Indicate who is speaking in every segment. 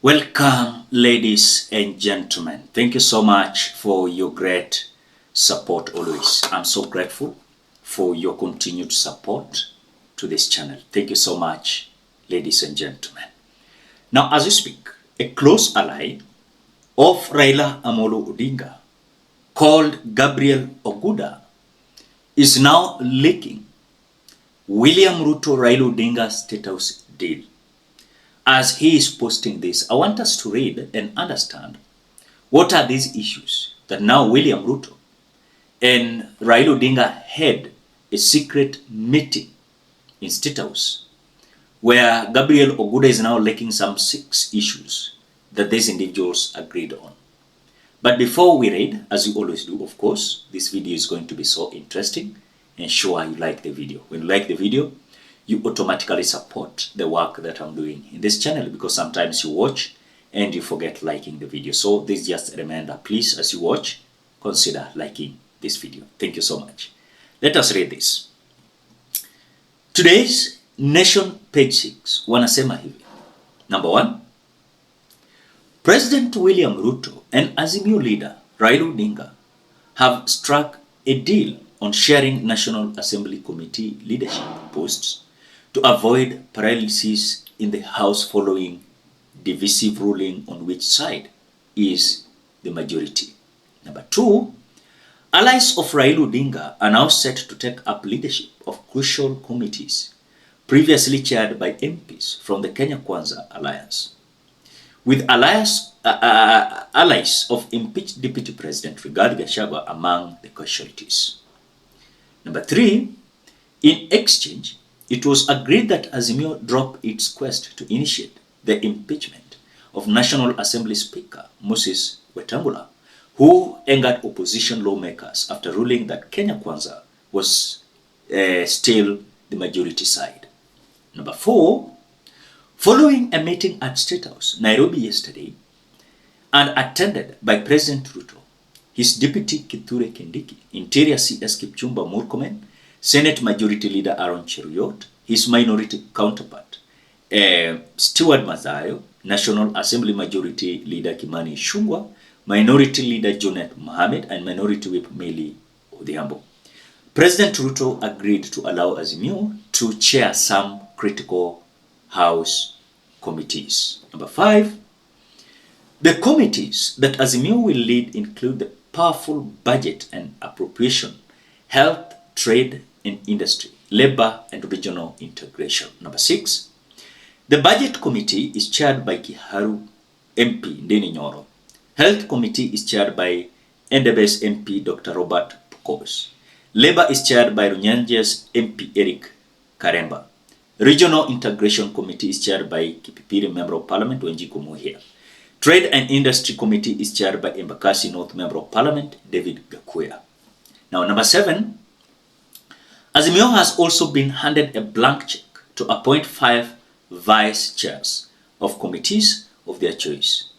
Speaker 1: Welcome, ladies and gentlemen. Thank you so much for your great support always. I'm so grateful for your continued support to this channel. Thank you so much, ladies and gentlemen. Now, as we speak, a close ally of Raila Amolo Odinga, called Gabriel Oguda, is now leaking William Ruto Raila Odinga Statehouse deal. As he is posting this, I want us to read and understand what are these issues that now William Ruto and Raila Odinga had a secret meeting in Statehouse where Gabriel Oguda is now leaking some 6 issues that these individuals agreed on. But before we read, as we always do, of course, this video is going to be so interesting and sure you like the video. When you like the video, you automatically support the work that I'm doing in this channel because sometimes you watch and you forget liking the video. So this is just a reminder, please, as you watch, consider liking this video. Thank you so much. Let us read this. Today's Nation page 6 wanasema hivi. Number 1, President William Ruto and Azimio leader Raila Odinga have struck a deal on sharing National Assembly Committee leadership posts to avoid paralysis in the House following divisive ruling on which side is the majority. Number 2, allies of Raila Odinga are now set to take up leadership of crucial committees previously chaired by MPs from the Kenya Kwanza Alliance, with allies of impeached Deputy President Rigathi Gachagua among the casualties. Number 3, in exchange, it was agreed that Azimio drop its quest to initiate the impeachment of National Assembly Speaker Moses Wetangula, who angered opposition lawmakers after ruling that Kenya Kwanza was still the majority side. Number 4, following a meeting at Statehouse, Nairobi yesterday, and attended by President Ruto, his Deputy Kithure Kindiki, Interior CS Kipchumba Murkomen, Senate Majority Leader Aaron Cheruiyot, his minority counterpart, Stewart Mazayo, National Assembly Majority Leader Kimani Ichung'wah, Minority Leader Junet Mohamed, and Minority Whip Milly Odhiambo. President Ruto agreed to allow Azimio to chair some critical House committees. Number 5, the committees that Azimio will lead include the powerful budget and appropriation, health, trade and industry, labor and regional integration. Number 6, the budget committee is chaired by Kiharu MP Ndeni Nyoro. Health committee is chaired by Endebess MP Dr. Robert Pukos. Labor is chaired by Runyanja's MP Eric Karemba. Regional Integration Committee is chaired by Kipipiri Member of Parliament Wanjiku Muhia. Trade and Industry Committee is chaired by Embakasi North Member of Parliament David Gakuya. Now, number 7, Azimio has also been handed a blank check to appoint 5 vice chairs of committees of their choice.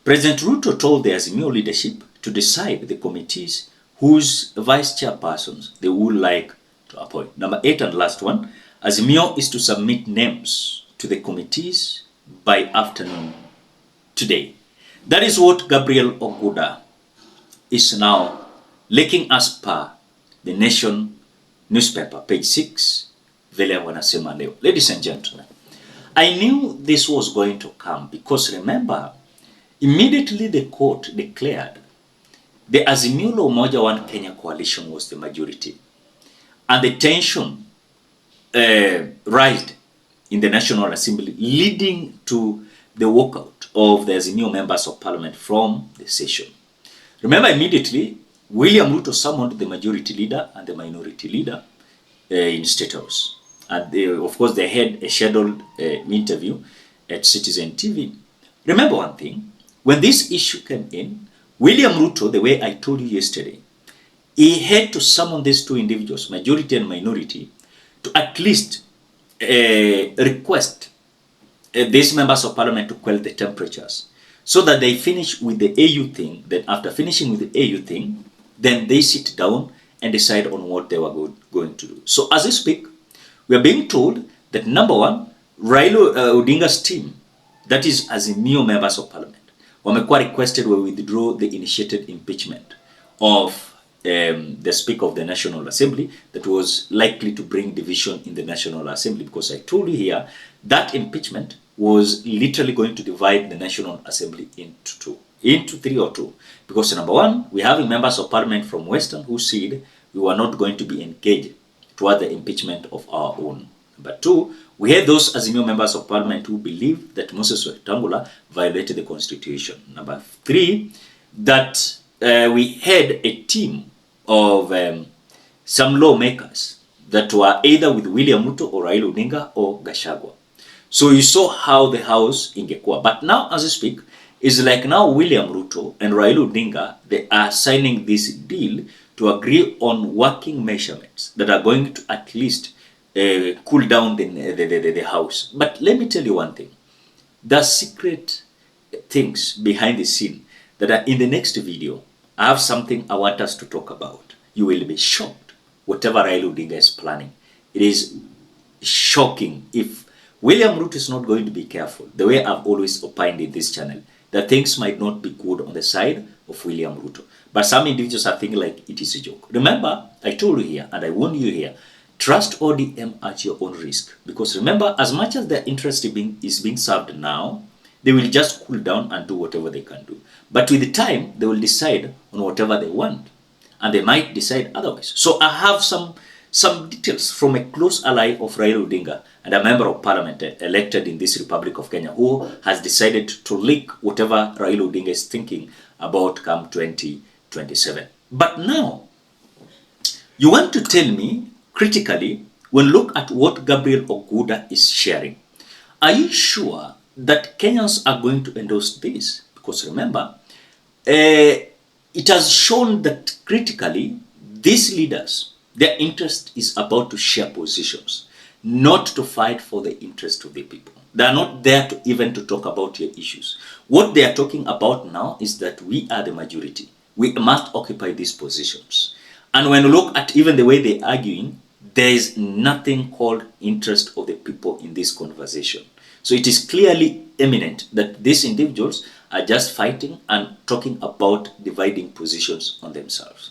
Speaker 1: President Ruto told the Azimio leadership to decide the committees whose vice chairpersons they would like to appoint. Number 8 and last one, Azimio is to submit names to the committees by afternoon today. That is what Gabriel Oguda is now leaking as per the Nation newspaper, page 6, vile wanasema leo. Ladies and gentlemen, I knew this was going to come because remember, immediately the court declared the Azimio la Umoja One Kenya coalition was the majority, and the tension rised in the National Assembly, leading to the walkout of the Azimio members of Parliament from the session. Remember, immediately William Ruto summoned the majority leader and the minority leader in Statehouse, and of course they had a scheduled interview at Citizen TV. Remember one thing, when this issue came in, William Ruto, the way I told you yesterday, he had to summon these 2 individuals, majority and minority, to at least request these members of Parliament to quell the temperatures so that they finish with the AU thing. Then after finishing with the AU thing, then they sit down and decide on what they were going to do. So as we speak, we are being told that number 1, Raila Odinga's team that is Azimio members of parliament, wamekuwa requested we withdraw the initiated impeachment of the Speaker of the National Assembly that was likely to bring division in the National Assembly, because I told you here that impeachment was literally going to divide the National Assembly into three or two. Because number one, we have members of parliament from Western who said we were not going to be engaged toward the impeachment of our own. Number two, we had those Azimio members of parliament who believed that Moses Wetangula violated the constitution. Number three, that we had a team of some lawmakers that were either with William Ruto or Raila Odinga or Gachagua. So you saw how the house ingekuwa. But now as I speak, it's like now William Ruto and Raila Odinga, they are signing this deal to agree on working measurements that are going to at least cool down the house. But let me tell you one thing. The secret things behind the scene that are in the next video, I have something I want us to talk about. You will be shocked whatever Raila Odinga is planning. It is shocking. If William Ruto is not going to be careful, the way I've always opined in this channel, that things might not be good on the side of William Ruto. But some individuals are thinking like it is a joke. Remember, I told you here and I warned you here, trust ODM at your own risk. Because remember, as much as their interest is being served now, they will just cool down and do whatever they can do. But with the time, they will decide on whatever they want. And they might decide otherwise. So I have some details from a close ally of Raila Odinga and a member of parliament elected in this Republic of Kenya who has decided to leak whatever Raila Odinga is thinking about come 2027. But now, you want to tell me critically, when look at what Gabriel Oguda is sharing, are you sure that Kenyans are going to endorse this? Because remember, it has shown that critically, these leaders, their interest is about to share positions, not to fight for the interest of the people. They are not there to even to talk about your issues. What they are talking about now is that we are the majority. We must occupy these positions. And when you look at even the way they're arguing, there is nothing called interest of the people in this conversation. So it is clearly eminent that these individuals are just fighting and talking about dividing positions on themselves.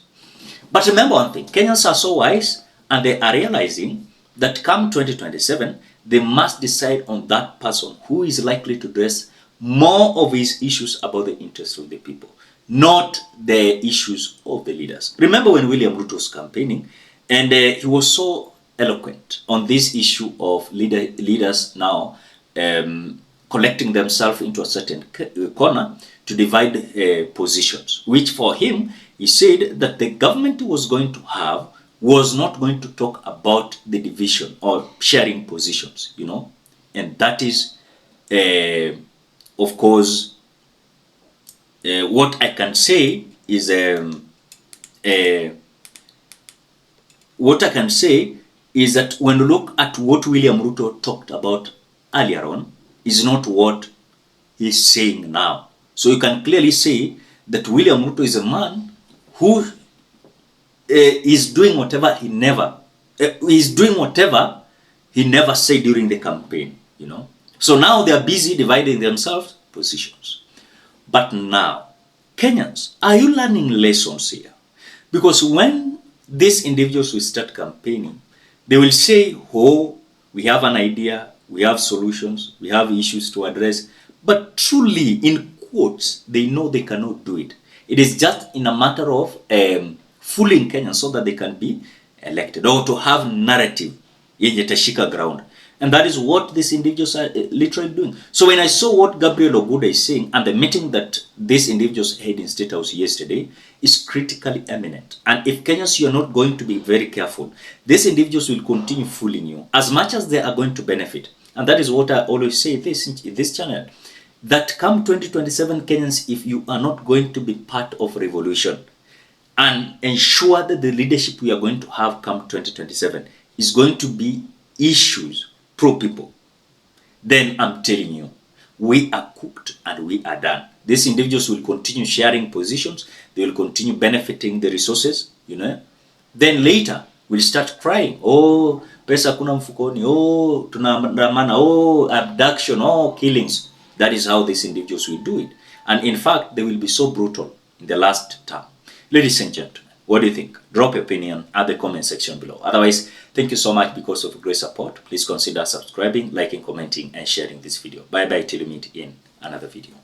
Speaker 1: But remember one thing, Kenyans are so wise and they are realizing that come 2027, they must decide on that person who is likely to address more of his issues about the interests of the people, not the issues of the leaders. Remember when William Ruto was campaigning, and he was so eloquent on this issue of leaders now collecting themselves into a certain corner to divide positions, which for him, he said that the government was going to have was not going to talk about the division or sharing positions, you know. And that is, of course, what I can say is, what I can say is that when you look at what William Ruto talked about earlier on, is not what he's saying now. So you can clearly say that William Ruto is a man who is doing whatever he never said during the campaign, you know. So now they are busy dividing themselves positions. But now, Kenyans, are you learning lessons here? Because when these individuals will start campaigning, they will say, oh, we have an idea, we have solutions, we have issues to address, but truly, in quotes, they know they cannot do it. It is just in a matter of fooling Kenyans so that they can be elected or to have narrative yenye tashika ground. And that is what these individuals are literally doing. So when I saw what Gabriel Oguda is saying and the meeting that these individuals had in Statehouse yesterday is critically eminent. And if Kenyans, you are not going to be very careful, these individuals will continue fooling you as much as they are going to benefit. And that is what I always say in this channel, that come 2027 Kenyans, if you are not going to be part of revolution and ensure that the leadership we are going to have come 2027 is going to be issues pro-people, then I'm telling you, we are cooked and we are done. These individuals will continue sharing positions, they will continue benefiting the resources, you know. Then later, we'll start crying, oh, pesa kuna mfukoni, oh, tunaandamana, oh, abduction, oh, killings. That is how these individuals will do it. And in fact, they will be so brutal in the last term. Ladies and gentlemen, what do you think? Drop your opinion at the comment section below. Otherwise, thank you so much because of your great support. Please consider subscribing, liking, commenting, and sharing this video. Bye bye till we meet in another video.